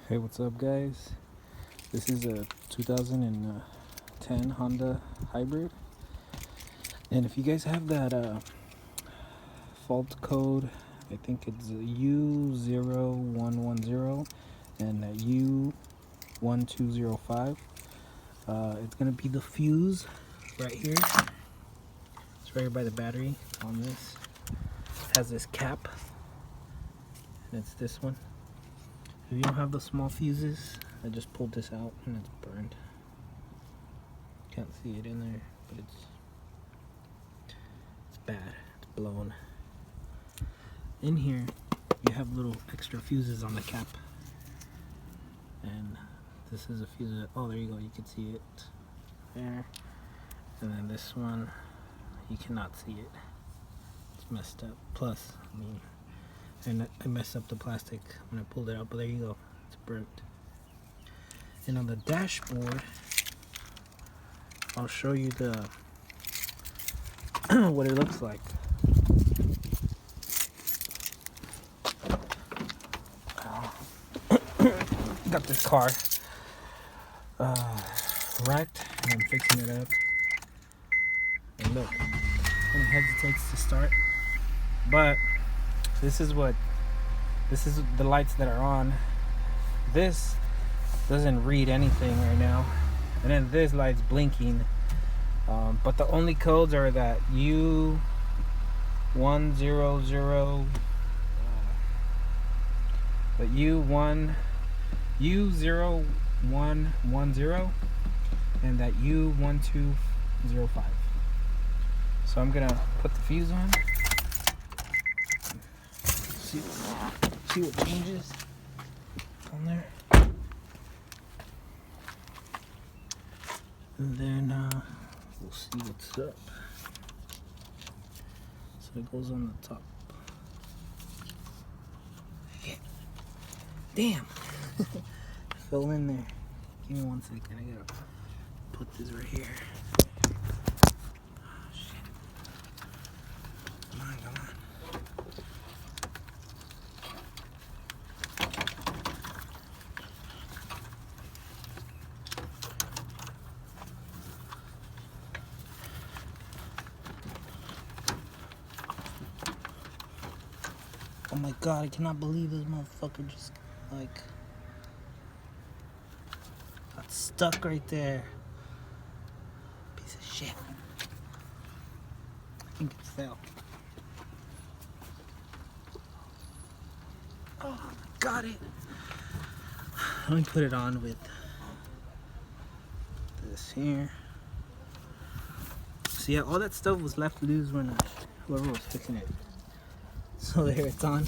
Hey, what's up, guys? This is a 2010 Honda Hybrid, and if you guys have that fault code, I think it's U0110 and U1205. It's gonna be the fuse right here. It's right here by the battery on this. It has this cap, and it's this one. If you don't have the small fuses, I just pulled this out and it's burned. Can't see it in there, but it's bad. It's blown. In here, you have little extra fuses on the cap, and this is a fuse. Oh, there you go. You can see it there, and then this one, you cannot see it. It's messed up. Plus, I mean, and I messed up the plastic when I pulled it out, but there you go, it's burnt. And on the dashboard, I'll show you the what it looks like. Got this car wrecked, and I'm fixing it up. And look, it hesitates to start, but this is the lights that are on. This doesn't read anything right now, and then this light's blinking, but the only codes are that U100, but U0110, and that U1205. So I'm gonna put the fuse on. See what changes on there, and then we'll see what's up. So it goes on the top. Shit. Damn. Fell in there. Give me 1 second. I gotta put this right here. Oh, shit. Come on. Oh my god, I cannot believe this motherfucker just got stuck right there. Piece of shit. I think it fell. Oh, I got it. Let me put it on with this here. So yeah, all that stuff was left loose when whoever was fixing it. So there, it's on.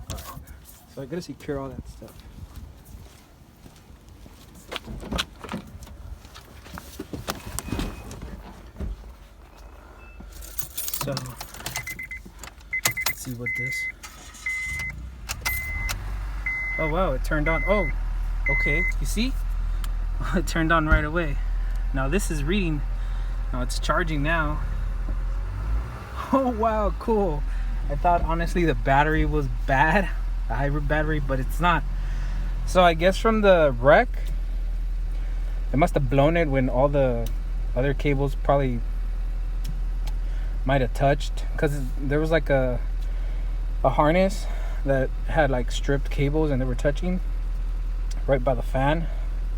Alright. So I gotta secure all that stuff. So let's see what this. Oh wow, it turned on. Oh, okay. You see? It turned on right away. Now this is reading. Now it's charging now. Oh wow, cool. I thought honestly the battery was bad, the hybrid battery, but it's not. So I guess from the wreck, it must have blown it when all the other cables probably might have touched, because there was like a harness that had like stripped cables and they were touching right by the fan.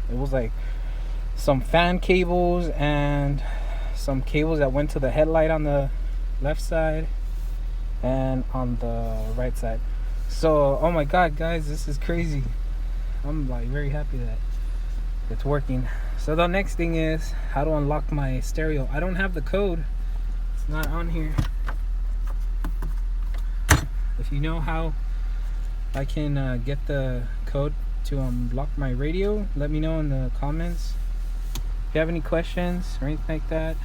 It was like some fan cables and some cables that went to the headlight on the left side and on the right side. So oh my god, guys, this is crazy. I'm like very happy that it's working. So the next thing is how to unlock my stereo. I don't have the code, it's not on here. If you know how I can get the code to unlock my radio, let me know in the comments. If you have any questions or anything like that,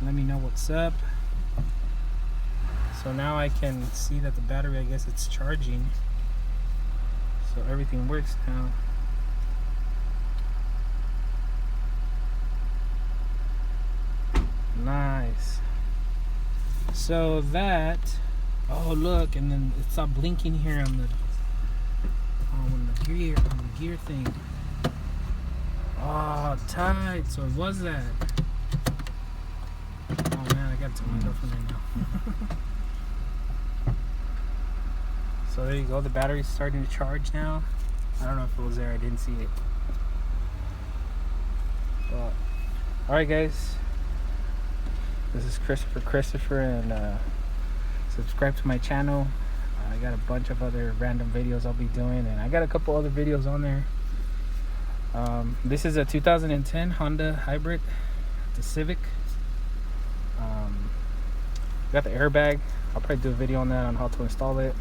let me know what's up. So now I can see that the battery, I guess it's charging. So everything works now. Nice. So that, oh look, and then it stopped blinking here on the gear thing. Oh, tight. So it was that. Oh man, I gotta tell my girlfriend right now. So there you go. The battery's starting to charge now. I don't know if it was there. I didn't see it. But all right, guys. This is Christopher, and subscribe to my channel. I got a bunch of other random videos I'll be doing, and I got a couple other videos on there. This is a 2010 Honda Hybrid, the Civic. Got the airbag. I'll probably do a video on that, on how to install it.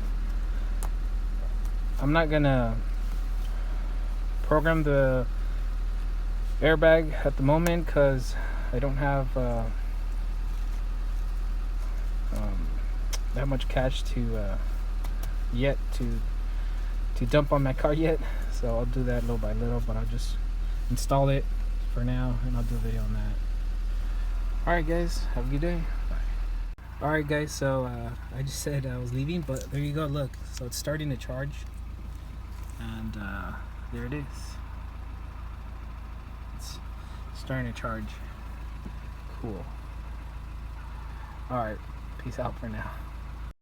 I'm not gonna program the airbag at the moment because I don't have that much cash to yet to dump on my car yet, so I'll do that little by little, but I'll just install it for now and I'll do a video on that. Alright guys, have a good day. Bye. Alright guys, so I just said I was leaving, but there you go, look, so it's starting to charge, and there it is. It's starting to charge. Cool. Alright, peace out for now.